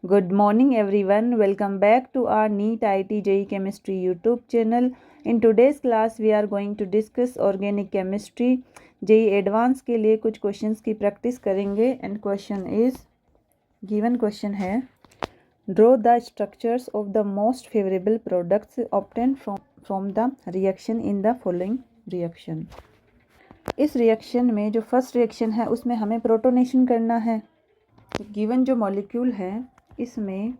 Good morning everyone. Welcome back to our NEET IIT JEE Chemistry YouTube channel. In today's class we are going to discuss organic chemistry. JEE Advanced के लिए कुछ questions की practice करेंगे and question is given question है draw the structures of the most favourable products obtain from the reaction in the following reaction. इस reaction में जो first reaction है उसमें हमें प्रोटोनेशन करना है। गिवन जो मॉलिक्यूल है इसमें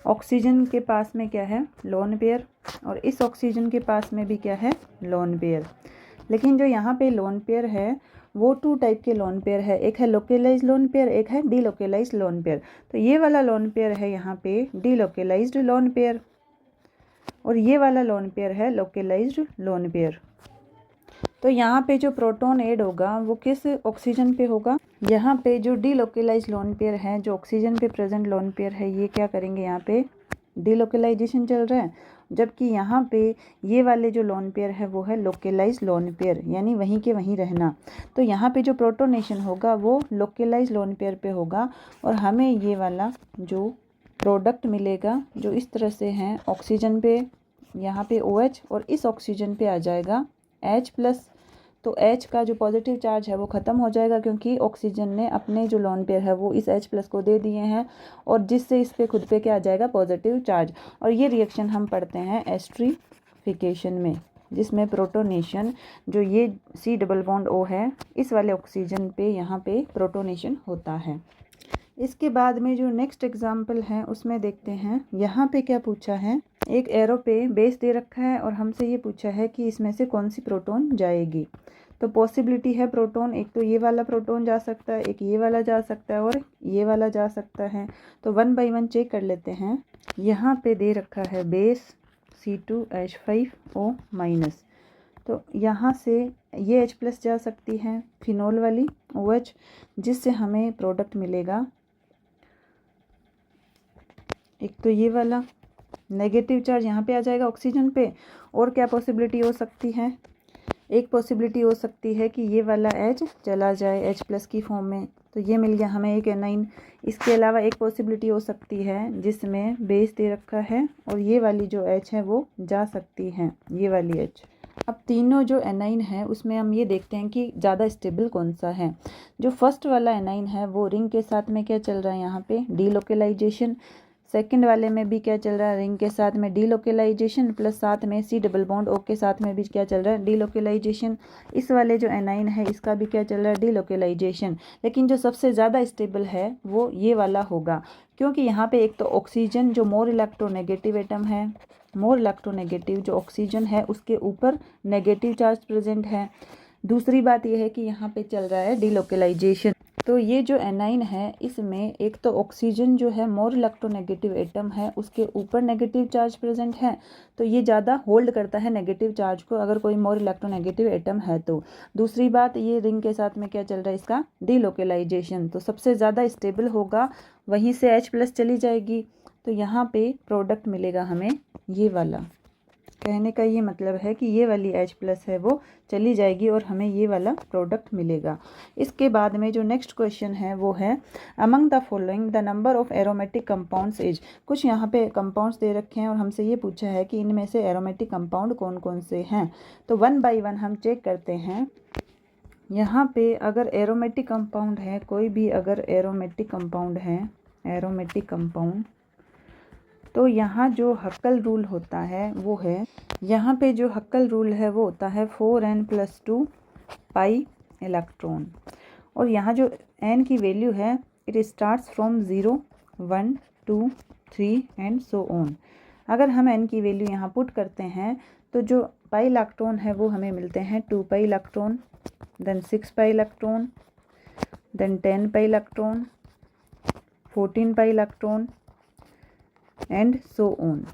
ऑक्सीजन के पास में क्या है, लोन पेयर, और इस ऑक्सीजन के पास में भी क्या है, लोन पेयर। लेकिन जो यहाँ पे लोन पेयर है वो टू टाइप के लोन पेयर है, एक है लोकेलाइज लोन पेयर, एक है डीलोकेलाइज लोन पेयर। तो ये वाला लोन पेयर है यहाँ पे डीलोकेलाइज्ड लोन पेयर और ये वाला लोन पेयर है लोकेलाइज्ड लोन पेयर। तो यहाँ पे जो प्रोटॉन ऐड होगा वो किस ऑक्सीजन पे होगा, यहाँ पे जो डीलोकेलाइज लोन पेयर है, जो ऑक्सीजन पे प्रेजेंट लोन पेयर है, ये क्या करेंगे, यहाँ पे डीलोकेलाइजेशन चल रहा है। जबकि यहाँ पे ये वाले जो लोन पेयर है वो है लोकेलाइज लोन पेयर, यानी वहीं के वहीं रहना। तो यहाँ पे जो प्रोटोनेशन होगा वो लोकेलाइज लोन पेयर पे होगा और हमें ये वाला जो प्रोडक्ट मिलेगा जो इस तरह से है, ऑक्सीजन पे यहाँ पे OH और इस ऑक्सीजन पे आ जाएगा H+। तो H का जो पॉजिटिव चार्ज है वो ख़त्म हो जाएगा क्योंकि ऑक्सीजन ने अपने जो लोन पेयर है वो इस H+ को दे दिए हैं और जिससे इस पे खुद पे क्या आ जाएगा, पॉजिटिव चार्ज। और ये रिएक्शन हम पढ़ते हैं एस्टरीफिकेशन में, जिसमें प्रोटोनेशन जो ये C+O है इस वाले ऑक्सीजन पे यहाँ पे प्रोटोनेशन होता है। इसके बाद में जो नेक्स्ट एग्जाम्पल है उसमें देखते हैं, यहाँ पे क्या पूछा है, एक एरो पे बेस दे रखा है और हमसे ये पूछा है कि इसमें से कौन सी प्रोटॉन जाएगी। तो पॉसिबिलिटी है प्रोटॉन, एक तो ये वाला प्रोटॉन जा सकता है, एक ये वाला जा सकता है और ये वाला जा सकता है। तो 1 बाय 1 चेक कर लेते हैं। यहाँ पे दे रखा है बेस C2H5O-, तो यहाँ से ये H+ जा सकती है, फिनोल वाली OH, जिससे हमें प्रोडक्ट मिलेगा एक तो ये वाला नेगेटिव चार्ज यहाँ पे आ जाएगा ऑक्सीजन पे। और क्या पॉसिबिलिटी हो सकती है, एक पॉसिबिलिटी हो सकती है कि ये वाला H चला जाए H+ की फॉर्म में, तो ये मिल गया हमें एक एनाइन। इसके अलावा एक पॉसिबिलिटी हो सकती है जिसमें बेस दे रखा है और ये वाली जो H है वो जा सकती है, ये वाली H। अब तीनों जो एनाइन है उसमें हम ये देखते हैं कि ज़्यादा स्टेबल कौन सा है। जो फर्स्ट वाला एनाइन है वो रिंग के साथ में क्या चल रहा है, यहाँ पे डीलोकेलाइजेशन। सेकंड वाले में भी क्या चल रहा है, रिंग के साथ में डीलोकेलाइजेशन प्लस साथ में C+O के साथ में भी क्या चल रहा है, डीलोकेलाइजेशन। इस वाले जो एनाइन है इसका भी क्या चल रहा है, डीलोकेलाइजेशन। लेकिन जो सबसे ज़्यादा स्टेबल है वो ये वाला होगा, क्योंकि यहाँ पे एक तो ऑक्सीजन जो मोर इलेक्ट्रोनेगेटिव एटम है, मोर इलेक्ट्रोनेगेटिव जो ऑक्सीजन है उसके ऊपर नेगेटिव चार्ज प्रेजेंट है। दूसरी बात यह है कि यहाँ पे चल रहा है डीलोकेलाइजेशन। तो ये जो एनाइन है इसमें एक तो ऑक्सीजन जो है मोर इलेक्ट्रोनेगेटिव एटम है उसके ऊपर नेगेटिव चार्ज प्रेजेंट है, तो ये ज़्यादा होल्ड करता है नेगेटिव चार्ज को अगर कोई मोर इलेक्ट्रोनेगेटिव एटम है तो। दूसरी बात, ये रिंग के साथ में क्या चल रहा है, इसका डीलोकेलाइजेशन। तो सबसे ज़्यादा स्टेबल होगा, वहीं से H+ चली जाएगी, तो यहाँ पे प्रोडक्ट मिलेगा हमें ये वाला। कहने का ये मतलब है कि ये वाली H+ है वो चली जाएगी और हमें ये वाला प्रोडक्ट मिलेगा। इसके बाद में जो नेक्स्ट क्वेश्चन है वो है among the following the number of aromatic compounds is. कुछ यहाँ पे कंपाउंड्स दे रखे हैं और हमसे ये पूछा है कि इनमें से एरोमेटिक कंपाउंड कौन कौन से हैं। तो 1 बाय 1 हम चेक करते हैं। यहाँ पे अगर एरोमेटिक कंपाउंड है, कोई भी अगर एरोमेटिक कंपाउंड है, एरोमेटिक कंपाउंड, तो यहाँ जो हक्कल रूल होता है वो है, यहाँ पे जो हक्कल रूल है वो होता है 4n+2 पाई इलेक्ट्रॉन। और यहाँ जो n की वैल्यू है it starts from 0, 1, 2, 3 and so on. अगर हम n की वैल्यू यहाँ पुट करते हैं तो जो पाई इलेक्ट्रॉन है वो हमें मिलते हैं 2 pi electron, then 6 pi electron, then 10 pi electron, 14 pi electron and so on.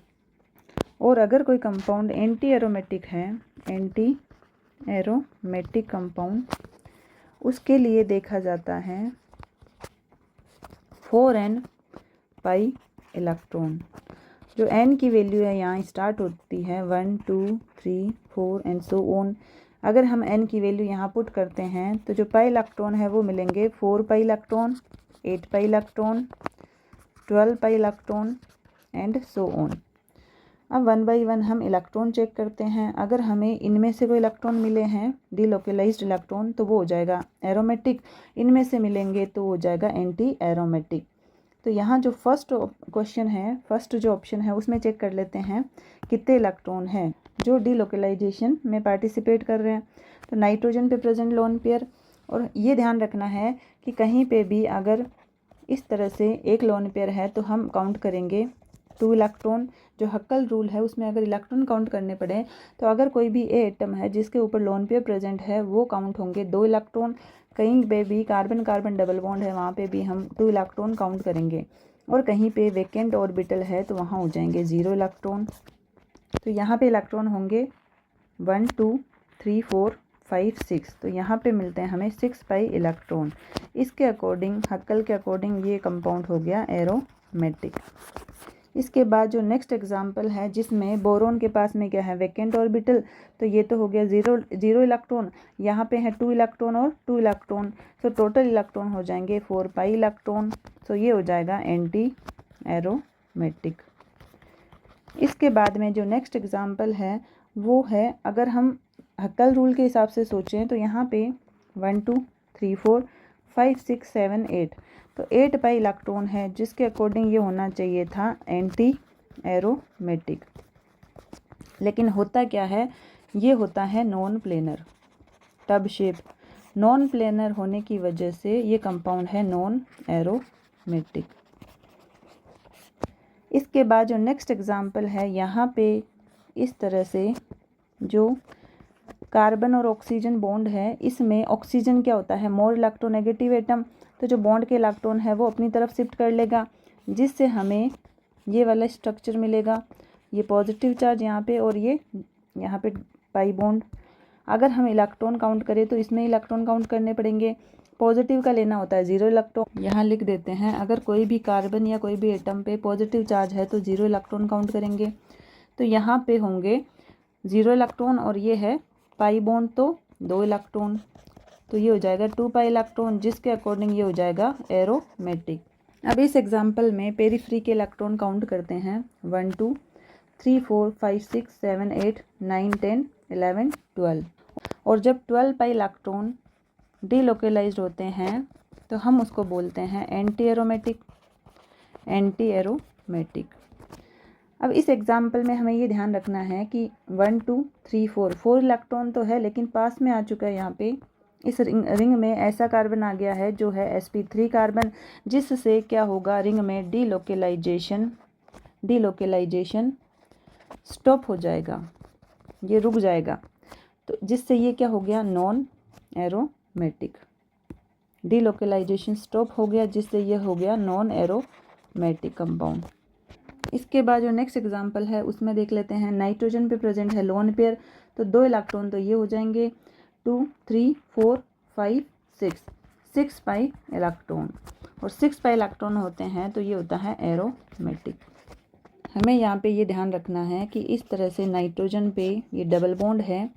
और अगर कोई कंपाउंड एंटी एरोमेटिक है, एंटी एरोमेटिक कंपाउंड, उसके लिए देखा जाता है 4n पाई इलेक्ट्रॉन। जो n की वैल्यू है यहाँ स्टार्ट होती है 1, 2, 3, 4 एंड सो ऑन। अगर हम n की वैल्यू यहाँ पुट करते हैं तो जो पाई इलेक्ट्रॉन है वो मिलेंगे 4 pi electron, 8 pi electron, 12 pi electron and so on. अब 1 बाई 1 हम इलेक्ट्रॉन चेक करते हैं। अगर हमें इनमें से कोई इलेक्ट्रॉन मिले हैं डीलोकलाइज्ड इलेक्ट्रॉन तो वो हो जाएगा एरोमेटिक, इनमें से मिलेंगे तो हो जाएगा एंटी एरोमेटिक। तो यहाँ जो फर्स्ट क्वेश्चन है, फर्स्ट जो ऑप्शन है उसमें चेक कर लेते हैं कितने इलेक्ट्रॉन हैं जो डीलोकलाइजेशन में पार्टिसिपेट कर रहे हैं। तो नाइट्रोजन पे प्रेजेंट लोन पेयर, और ये ध्यान रखना है कि कहीं पे भी अगर इस तरह से एक लोन पेयर है तो हम काउंट करेंगे 2 इलेक्ट्रॉन। जो हक्कल रूल है उसमें अगर इलेक्ट्रॉन काउंट करने पड़े तो अगर कोई भी ए एटम है जिसके ऊपर लोन पेयर प्रेजेंट है वो काउंट होंगे 2 इलेक्ट्रॉन। कहीं पे भी कार्बन कार्बन डबल बॉन्ड है वहाँ पे भी हम 2 इलेक्ट्रॉन काउंट करेंगे, और कहीं पे वैकेंट ऑर्बिटल है तो वहाँ हो जाएंगे 0 इलेक्ट्रॉन। तो यहाँ पे इलेक्ट्रॉन होंगे 1 2 3 4 5 6, तो यहाँ पे मिलते हैं हमें 6 पाई इलेक्ट्रॉन। इसके अकॉर्डिंग, हक्कल के अकॉर्डिंग ये कंपाउंड हो गया एरोमेटिक। इसके बाद जो नेक्स्ट एग्जांपल है जिसमें बोरोन के पास में क्या है वैकेंट ऑर्बिटल, तो ये तो हो गया 0 इलेक्ट्रॉन, यहाँ पे है 2 इलेक्ट्रॉन और 2 इलेक्ट्रॉन, तो टोटल इलेक्ट्रॉन हो जाएंगे 4 पाई इलेक्ट्रॉन। तो ये हो जाएगा एंटी एरोमेटिक। इसके बाद में जो नेक्स्ट एग्जांपल है वो है, अगर हम हक्कल रूल के हिसाब से सोचें तो यहाँ पे 1 2 3 4 5 6 7 8, तो 8 पाई इलेक्ट्रॉन है जिसके अकॉर्डिंग ये होना चाहिए था एंटी एरोमेटिक। लेकिन होता क्या है, ये होता है non planar tub shape. Non planar होने की वजह से ये कंपाउंड है नॉन एरोमेटिक। इसके बाद जो नेक्स्ट एग्जांपल है, यहाँ पे इस तरह से जो कार्बन और ऑक्सीजन बॉन्ड है, इसमें ऑक्सीजन क्या होता है मोर इलेक्ट्रोनेगेटिव एटम, तो जो बॉन्ड के इलेक्ट्रॉन है वो अपनी तरफ शिफ्ट कर लेगा जिससे हमें ये वाला स्ट्रक्चर मिलेगा। ये पॉजिटिव चार्ज यहाँ पे और ये यहाँ पे पाई बॉन्ड। अगर हम इलेक्ट्रॉन काउंट करें तो इसमें इलेक्ट्रॉन काउंट करने पड़ेंगे, पॉजिटिव का लेना होता है 0 इलेक्ट्रॉन। यहाँ लिख देते हैं, अगर कोई भी कार्बन या कोई भी एटम पे पॉजिटिव चार्ज है तो 0 इलेक्ट्रॉन काउंट करेंगे। तो यहाँ पे होंगे 0 इलेक्ट्रॉन और ये है पाई बॉन्ड तो 2 इलेक्ट्रॉन, तो ये हो जाएगा 2 पाई इलेक्ट्रॉन, जिसके अकॉर्डिंग ये हो जाएगा एरोमेटिक। अब इस एग्जांपल में पेरीफ्री के इलेक्ट्रॉन काउंट करते हैं 1 2 3 4 5 6 7 8 9 10 11 12, और जब 12 पाई इलेक्ट्रॉन डीलोकलाइज्ड होते हैं तो हम उसको बोलते हैं एंटी एरोमेटिक। Anti aromatic. अब इस एग्जाम्पल में हमें ये ध्यान रखना है कि 1 2 3 4 इलेक्ट्रॉन तो है, लेकिन पास में आ चुका है यहाँ पे इस रिंग में ऐसा कार्बन आ गया है जो है sp3 कार्बन, जिससे क्या होगा रिंग में डीलोकलाइजेशन स्टॉप हो जाएगा, ये रुक जाएगा। तो जिससे ये क्या हो गया नॉन एरोमेटिक। डीलोकलाइजेशन स्टॉप हो गया जिससे ये हो गया नॉन एरोमेटिक कंपाउंड। इसके बाद जो नेक्स्ट एग्जांपल है उसमें देख लेते हैं, नाइट्रोजन पे प्रेजेंट है लोन पेयर, तो 2 इलेक्ट्रॉन तो ये हो जाएंगे 2 3 4 5 6 पाई इलेक्ट्रॉन, और 6 पाई इलेक्ट्रॉन होते हैं तो ये होता है एरोमेटिक। हमें यहाँ पे ये ध्यान रखना है कि इस तरह से नाइट्रोजन पे ये डबल बॉन्ड है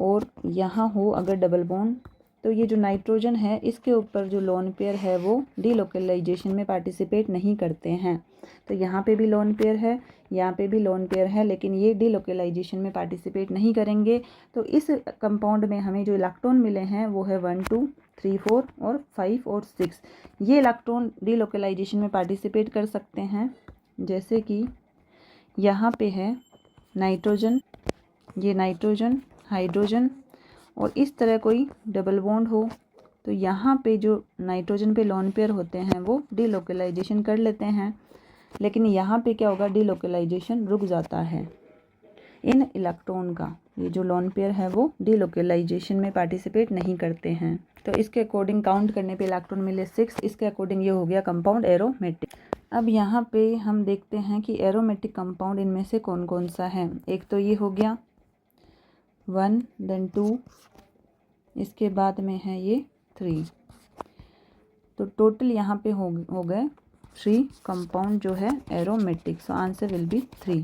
और यहाँ हो अगर डबल बॉन्ड, तो ये जो नाइट्रोजन है इसके ऊपर जो लोन पेयर है वो डीलोकलाइजेशन में पार्टिसिपेट नहीं करते हैं। तो यहाँ पे भी लोन पेयर है, यहाँ पे भी लोन पेयर है, लेकिन ये डीलोकलाइजेशन में पार्टिसिपेट नहीं करेंगे। तो इस कंपाउंड में हमें जो इलेक्ट्रॉन मिले हैं वो है 1 2 3 4 और 5 और 6। ये इलेक्ट्रॉन डीलोकलाइजेशन में पार्टिसिपेट कर सकते हैं, जैसे कि यहाँ पे है नाइट्रोजन, ये नाइट्रोजन हाइड्रोजन, और इस तरह कोई डबल बॉन्ड हो तो यहाँ पे जो नाइट्रोजन पे लोन पेयर होते हैं वो डीलोकलाइजेशन कर लेते हैं, लेकिन यहाँ पे क्या होगा डीलोकलाइजेशन रुक जाता है इन इलेक्ट्रॉन का। ये जो लोन पेयर है वो डीलोकलाइजेशन में पार्टिसिपेट नहीं करते हैं। तो इसके अकॉर्डिंग काउंट करने पे इलेक्ट्रॉन मिले 6, इसके अकॉर्डिंग ये हो गया कंपाउंड एरोमेटिक। अब यहाँ पे हम देखते हैं कि एरोमेटिक कंपाउंड इनमें से कौन कौन सा है। एक तो ये हो गया 1 देन 2, इसके बाद में है ये 3, तो टोटल यहाँ पे हो गए 3 कंपाउंड जो है aromatic. So answer will be 3।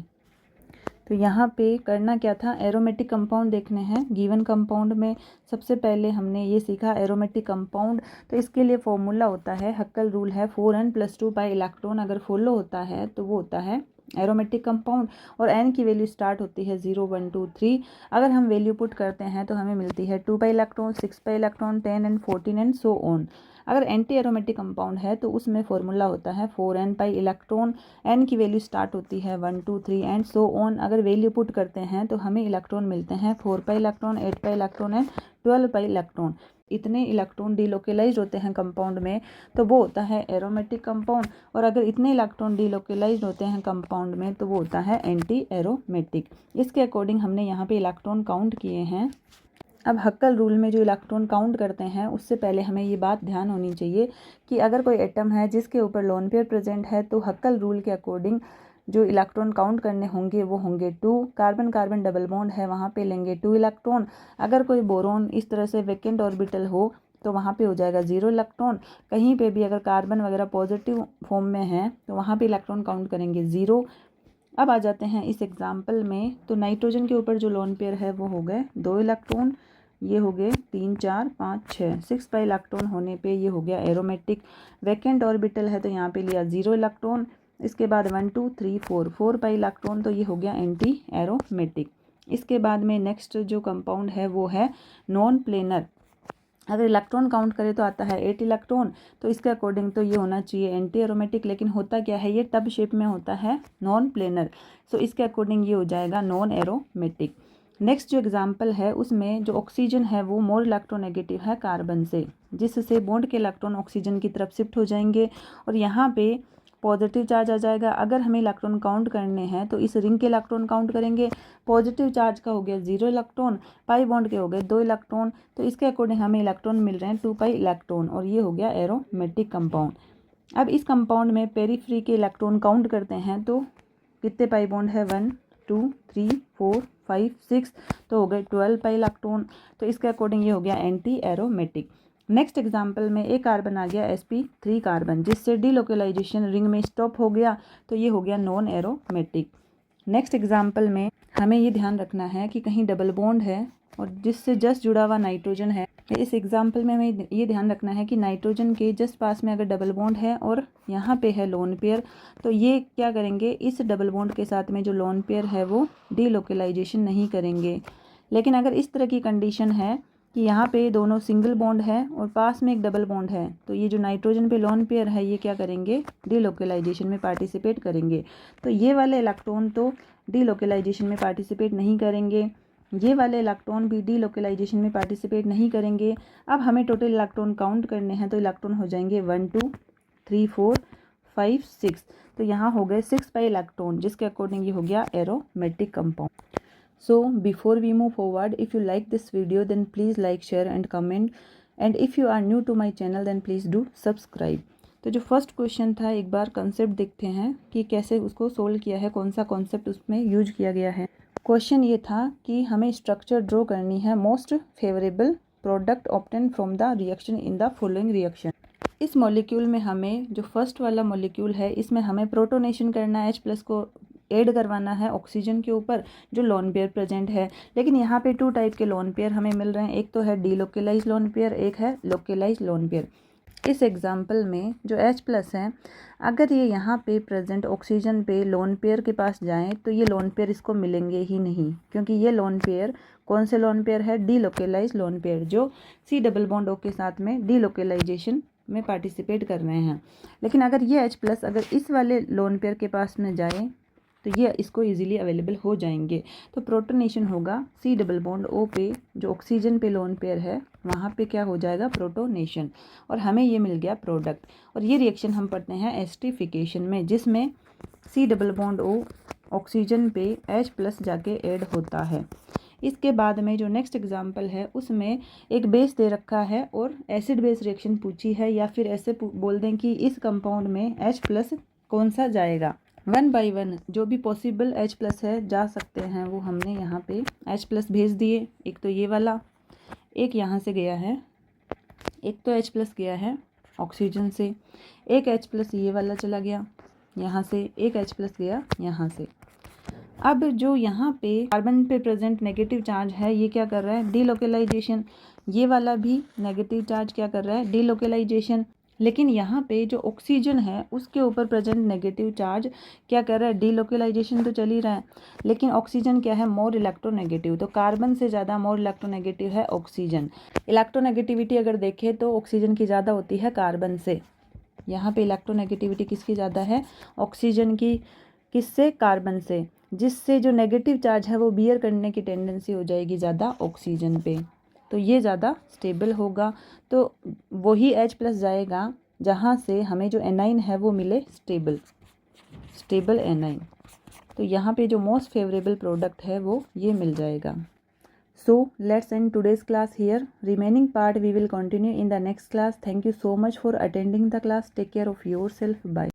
तो यहाँ पे करना क्या था, एरोमेटिक कंपाउंड देखने हैं। गिवन कंपाउंड में सबसे पहले हमने ये सीखा एरोमेटिक कंपाउंड। तो इसके लिए फॉर्मूला होता है, हक्कल रूल है, 4n+2 पाई इलेक्ट्रॉन अगर फॉलो होता है तो वो होता है एरोमेटिक कंपाउंड। और n की वैल्यू स्टार्ट होती है 0 1 2 3। अगर हम वैल्यू पुट करते हैं तो हमें मिलती है 2 pi electron, 6 pi electron, 10 and 14 and so on. अगर एंटी एरोमेटिक कंपाउंड है तो उसमें फॉर्मूला होता है 4n पाई इलेक्ट्रॉन, n की वैल्यू स्टार्ट होती है 1 2 3 एंड सो ऑन। अगर वैल्यू पुट करते हैं तो हमें इलेक्ट्रॉन मिलते हैं 4 pi electron, 8 pi electron and 12 pi electron. इतने इलेक्ट्रॉन डिलोकेलाइज होते हैं कंपाउंड में तो वो होता है एरोमेटिक कंपाउंड। और अगर इतने इलेक्ट्रॉन डिलोकेलाइज होते हैं कंपाउंड में तो वो होता है एंटी एरोमेटिक। इसके अकॉर्डिंग हमने यहाँ पे इलेक्ट्रॉन काउंट किए हैं। अब हक्कल रूल में जो इलेक्ट्रॉन काउंट करते हैं उससे पहले हमें ये बात ध्यान होनी चाहिए कि अगर कोई एटम है जिसके ऊपर लोन पेयर प्रेजेंट है तो हक्कल रूल के अकॉर्डिंग जो इलेक्ट्रॉन काउंट करने होंगे वो होंगे 2। कार्बन कार्बन डबल बॉन्ड है, वहाँ पे लेंगे 2 इलेक्ट्रॉन। अगर कोई बोरोन इस तरह से वैकेंट ऑर्बिटल हो तो वहाँ पे हो जाएगा 0 इलेक्ट्रॉन। कहीं पे भी अगर कार्बन वगैरह पॉजिटिव फॉर्म में है तो वहाँ पे इलेक्ट्रॉन काउंट करेंगे 0। अब आ जाते हैं इस एग्जाम्पल में। तो नाइट्रोजन के ऊपर जो लोन पेयर है वो हो गए 2 इलेक्ट्रॉन, ये हो गए 3 4 5 6, 6 पाई इलेक्ट्रॉन होने पे ये हो गया एरोमेटिक। वैकेंट ऑर्बिटल है तो यहाँ पे लिया 0 इलेक्ट्रॉन। इसके बाद 1 2 3 4, 4 पाई इलेक्ट्रॉन तो ये हो गया एंटी एरोमेटिक। इसके बाद में नेक्स्ट जो कंपाउंड है वो है नॉन प्लेनर। अगर इलेक्ट्रॉन काउंट करें तो आता है 8 इलेक्ट्रॉन। तो इसके अकॉर्डिंग तो ये होना चाहिए एंटी एरोमेटिक, लेकिन होता क्या है, ये टब शेप में होता है नॉन प्लेनर। सो इसके अकॉर्डिंग ये हो जाएगा नॉन एरोमेटिक। नेक्स्ट जो एग्जांपल है उसमें जो ऑक्सीजन है वो मोर इलेक्ट्रोनेगेटिव है कार्बन से, जिससे बॉन्ड के इलेक्ट्रॉन ऑक्सीजन की तरफ शिफ्ट हो जाएंगे और यहाँ पे पॉजिटिव चार्ज आ जाएगा। अगर हमें इलेक्ट्रॉन काउंट करने हैं तो इस रिंग के इलेक्ट्रॉन काउंट करेंगे। पॉजिटिव चार्ज का हो गया 0 इलेक्ट्रॉन, पाई बॉन्ड के हो गए 2 इलेक्ट्रॉन। तो इसके अकॉर्डिंग हमें इलेक्ट्रॉन मिल रहे हैं 2 पाई इलेक्ट्रॉन और ये हो गया एरोमेटिक कंपाउंड। अब इस कंपाउंड में पेरीफ्री के इलेक्ट्रॉन काउंट करते हैं तो कितने पाई बॉन्ड है, 1 2 3 4 5 6, तो हो गए 12 पाई इलेक्ट्रॉन। तो इसके अकॉर्डिंग ये हो गया एंटी एरोमेटिक। नेक्स्ट एग्जाम्पल में एक कार्बन आ गया sp3 कार्बन, जिससे डीलोकेलाइजेशन रिंग में स्टॉप हो गया तो ये हो गया नॉन एरोमेटिक। नेक्स्ट एग्जाम्पल में हमें ये ध्यान रखना है कि कहीं डबल बॉन्ड है और जिससे जस्ट जुड़ा हुआ नाइट्रोजन है। इस एग्जाम्पल में हमें ये ध्यान रखना है कि नाइट्रोजन के जस्ट पास में अगर डबल बॉन्ड है और यहाँ पे है लोन पेयर, तो ये क्या करेंगे, इस डबल बॉन्ड के साथ में जो लोन पेयर है वो डीलोकेलाइजेशन नहीं करेंगे। लेकिन अगर इस तरह की कंडीशन है कि यहाँ पे दोनों सिंगल बॉन्ड है और पास में एक डबल बॉन्ड है, तो ये जो नाइट्रोजन पे लोन पेयर है ये क्या करेंगे, डीलोकेलाइजेशन में पार्टिसिपेट करेंगे। तो ये वाले इलेक्ट्रॉन तो डीलोकेलाइजेशन में पार्टिसिपेट नहीं करेंगे, ये वाले इलेक्ट्रॉन भी डीलोकेलाइजेशन में पार्टिसिपेट नहीं करेंगे। अब हमें टोटल इलेक्ट्रॉन काउंट करने हैं तो इलेक्ट्रॉन हो जाएंगे 1 2 3 4 5 6। तो यहाँ हो गए 6 पाई इलेक्ट्रॉन, जिसके अकॉर्डिंग ये हो गया aromatic compound. So before we move forward, if you like this video then please like, share and comment, and if you are new to my channel then please do subscribe। तो जो first question था एक बार concept देखते हैं कि कैसे उसको solve किया है, कौन सा कॉन्सेप्ट उसमें यूज किया गया है। क्वेश्चन ये था कि हमें स्ट्रक्चर ड्रॉ करनी है most favourable product obtain from the reaction in the following reaction. इस मॉलिक्यूल में हमें जो फर्स्ट वाला मॉलिक्यूल है इसमें हमें प्रोटोनेशन करना है, H+ को ऐड करवाना है ऑक्सीजन के ऊपर जो लोन पेयर प्रेजेंट है। लेकिन यहाँ पे 2 टाइप के लोन पेयर हमें मिल रहे हैं, एक तो है डीलोकेलाइज लोन पेयर, एक है लोकेलाइज लोन पेयर। इस एग्जाम्पल में जो H+ है, अगर ये यहाँ पे प्रेजेंट ऑक्सीजन पे लोन पेयर के पास जाएं तो ये लोन पेयर इसको मिलेंगे ही नहीं, क्योंकि ये लोन पेयर कौन से लोन पेयर है, डीलोकेलाइज लोन पेयर, जो C+O के साथ में डीलोकेलाइजेशन में पार्टिसिपेट कर रहे हैं। लेकिन अगर ये H+ अगर इस वाले लोन पेयर के पास में जाए तो ये इसको इजीली अवेलेबल हो जाएंगे। तो प्रोटोनेशन होगा C+O पे, जो ऑक्सीजन पे लोन पेयर है वहाँ पे क्या हो जाएगा, प्रोटोनेशन, और हमें ये मिल गया प्रोडक्ट। और ये रिएक्शन हम पढ़ते हैं एस्टरीफिकेशन में, जिसमें C+O ऑक्सीजन पे H+ जाके ऐड होता है। इसके बाद में जो नेक्स्ट एग्जाम्पल है उसमें एक बेस दे रखा है और एसिड बेस रिएक्शन पूछी है, या फिर ऐसे बोल दें कि इस कंपाउंड में H+ कौन सा जाएगा। 1 बाई 1 जो भी पॉसिबल H+ है जा सकते हैं वो हमने यहाँ पे H+ भेज दिए। एक तो ये वाला, एक यहाँ से गया है, एक तो H+ गया है ऑक्सीजन से, एक H+ ये वाला चला गया यहाँ से, एक H+ गया यहाँ से। अब जो यहाँ पे कार्बन पे प्रेजेंट नेगेटिव चार्ज है ये क्या कर रहा है, डीलोकेलाइजेशन। ये वाला भी नेगेटिव चार्ज क्या कर रहा है, डीलोकेलाइजेशन। लेकिन यहाँ पे जो ऑक्सीजन है उसके ऊपर प्रेजेंट नेगेटिव चार्ज क्या कर रहा है, डीलोकेलाइजेशन तो चल ही रहा है। लेकिन ऑक्सीजन क्या है, मोर इलेक्ट्रोनेगेटिव। तो कार्बन से ज़्यादा मोर इलेक्ट्रोनेगेटिव है ऑक्सीजन। इलेक्ट्रोनेगेटिविटी अगर देखें तो ऑक्सीजन की ज़्यादा होती है कार्बन से। यहाँ पे इलेक्ट्रोनेगेटिविटी किसकी ज़्यादा है, ऑक्सीजन की। किससे, कार्बन से। जिससे जो नेगेटिव चार्ज है वो बियर करने की टेंडेंसी हो जाएगी ज़्यादा ऑक्सीजन पे। तो ये ज़्यादा स्टेबल होगा। तो वही H+ जाएगा जहाँ से हमें जो एनाइन है वो मिले स्टेबल एनाइन। तो यहाँ पे जो मोस्ट फेवरेबल प्रोडक्ट है वो ये मिल जाएगा। So let's end today's class here. Remaining part we will continue in the next class. Thank you so much for attending the class. Take care of yourself. Bye.